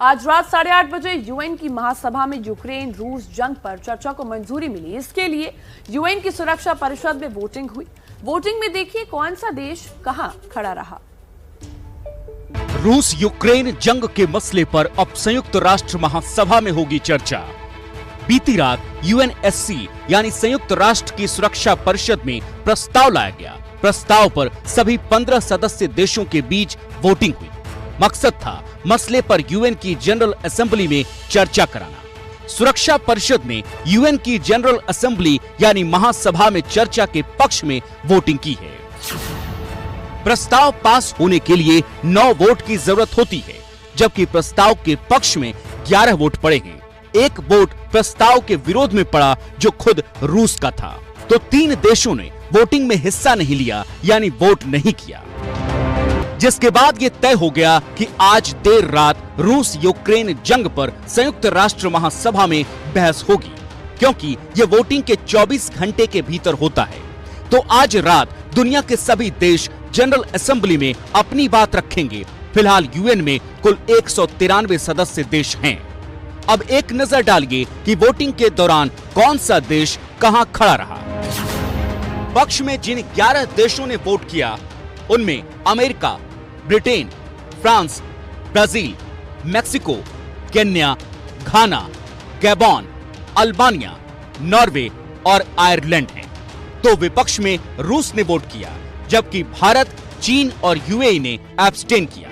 आज रात 8:30 बजे यूएन की महासभा में यूक्रेन रूस जंग पर चर्चा को मंजूरी मिली। इसके लिए यूएन की सुरक्षा परिषद में वोटिंग हुई। वोटिंग में देखिए कौन सा देश कहां खड़ा रहा। रूस यूक्रेन जंग के मसले पर अब संयुक्त राष्ट्र महासभा में होगी चर्चा। बीती रात यूएनएससी यानी संयुक्त राष्ट्र की सुरक्षा परिषद में प्रस्ताव लाया गया। प्रस्ताव पर सभी 15 सदस्य देशों के बीच वोटिंग हुई। मकसद था मसले पर यूएन की जनरल असेंबली में चर्चा कराना। सुरक्षा परिषद ने यूएन की जनरल असेंबली यानी महासभा में चर्चा के पक्ष में वोटिंग की है। प्रस्ताव पास होने के लिए 9 वोट की जरूरत होती है, जबकि प्रस्ताव के पक्ष में 11 वोट पड़े हैं। एक वोट प्रस्ताव के विरोध में पड़ा, जो खुद रूस का था। तो 3 देशों ने वोटिंग में हिस्सा नहीं लिया, यानी वोट नहीं किया, जिसके बाद ये तय हो गया कि आज देर रात रूस यूक्रेन जंग पर संयुक्त राष्ट्र महासभा में बहस होगी, क्योंकि ये वोटिंग के 24 घंटे के भीतर होता है। तो आज रात दुनिया के सभी देश जनरल असेंबली में अपनी बात रखेंगे। फिलहाल यूएन में कुल 193 सदस्य देश हैं। अब एक नजर डालिए कि वोटिंग के दौरान कौन सा देश कहां खड़ा रहा। पक्ष में जिन 11 देशों ने वोट किया, उनमें America, Britain, France, Brazil, Mexico, Kenya, Ghana, Gabon, Albania, Norway और आयरलैंड हैं। तो विपक्ष में रूस ने वोट किया, जबकि भारत, चीन और यूएई ने एब्सटेन किया।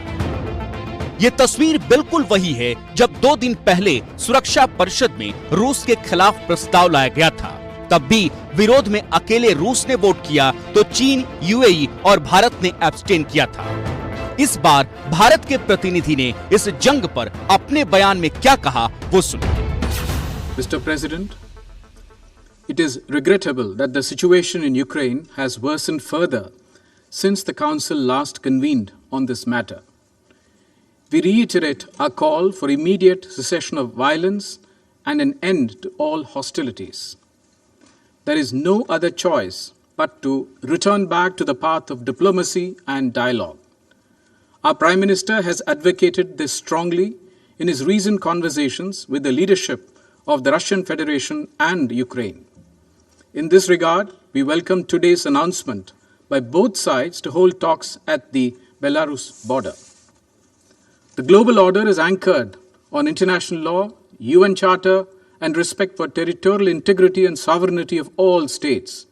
ये तस्वीर बिल्कुल वही है जब 2 दिन पहले सुरक्षा परिषद में रूस के खिलाफ प्रस्ताव लाया गया था। तब भी विरोध में अकेले रूस ने वोट किया, तो चीन, यूएई और भारत ने एब्सटेन किया था। इस बार भारत के प्रतिनिधि ने इस जंग पर अपने बयान में क्या कहा, वो सुनिए। Mr. President, it is regrettable that the situation in Ukraine has worsened further since the Council last convened on this matter. We reiterate our call for immediate cessation of violence and an end to all hostilities. There is no other choice but to return back to the path of diplomacy and dialogue. Our Prime Minister has advocated this strongly in his recent conversations with the leadership of the Russian Federation and Ukraine. In this regard, we welcome today's announcement by both sides to hold talks at the Belarus border. The global order is anchored on international law, UN Charter, and respect for territorial integrity and sovereignty of all states.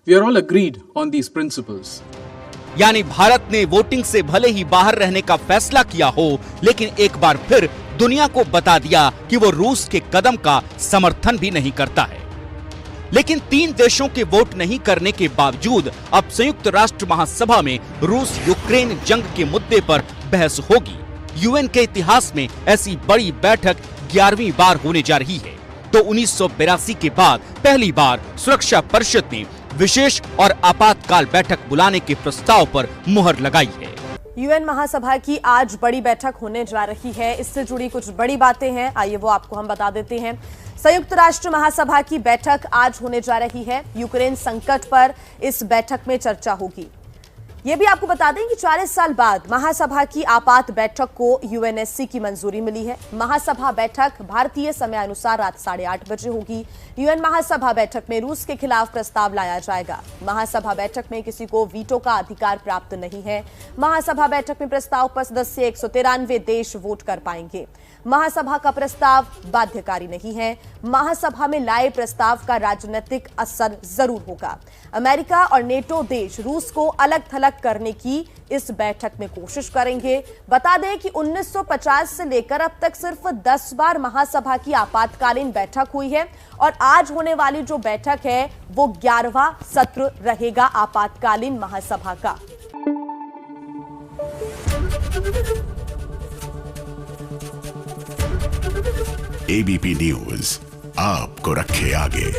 We are all agreed on these principles. यानी भारत ने voting से भले ही बाहर रहने का फैसला किया हो, लेकिन एक बार फिर दुनिया को बता दिया कि वो रूस के कदम का समर्थन भी नहीं करता है। लेकिन 3 देशों के वोट नहीं करने के बावजूद अब संयुक्त राष्ट्र महासभा में रूस यूक्रेन जंग के मुद्दे पर बहस होगी। यूएन के इतिहास में ऐसी बड़ी बैठक 11वीं बार होने जा रही है। तो 1982 के बाद पहली बार सुरक्षा परिषद ने विशेष और आपातकाल बैठक बुलाने के प्रस्ताव पर मुहर लगाई है। यूएन महासभा की आज बड़ी बैठक होने जा रही है। इससे जुड़ी कुछ बड़ी बातें हैं, आइए वो आपको हम बता देते हैं। संयुक्त राष्ट्र महासभा की बैठक आज होने जा रही है। यूक्रेन संकट पर इस बैठक में चर्चा होगी। ये भी आपको बता दें कि 40 साल बाद महासभा की आपात बैठक को यूएनएससी की मंजूरी मिली है। महासभा बैठक भारतीय समय अनुसार रात 8:30 बजे होगी। यूएन महासभा बैठक में रूस के खिलाफ प्रस्ताव लाया जाएगा। महासभा बैठक में किसी को वीटो का अधिकार प्राप्त नहीं है। महासभा बैठक में प्रस्ताव पर सदस्य 193 देश वोट कर पाएंगे। महासभा का प्रस्ताव बाध्यकारी नहीं है। महासभा में लाए प्रस्ताव का राजनीतिक असर जरूर होगा। अमेरिका और नेटो देश रूस को अलग थलग करने की इस बैठक में कोशिश करेंगे। बता दें कि 1950 से लेकर अब तक सिर्फ 10 बार महासभा की आपातकालीन बैठक हुई है और आज होने वाली जो बैठक है वो 11वां सत्र रहेगा आपातकालीन महासभा का। एबीपी न्यूज आपको रखे आगे।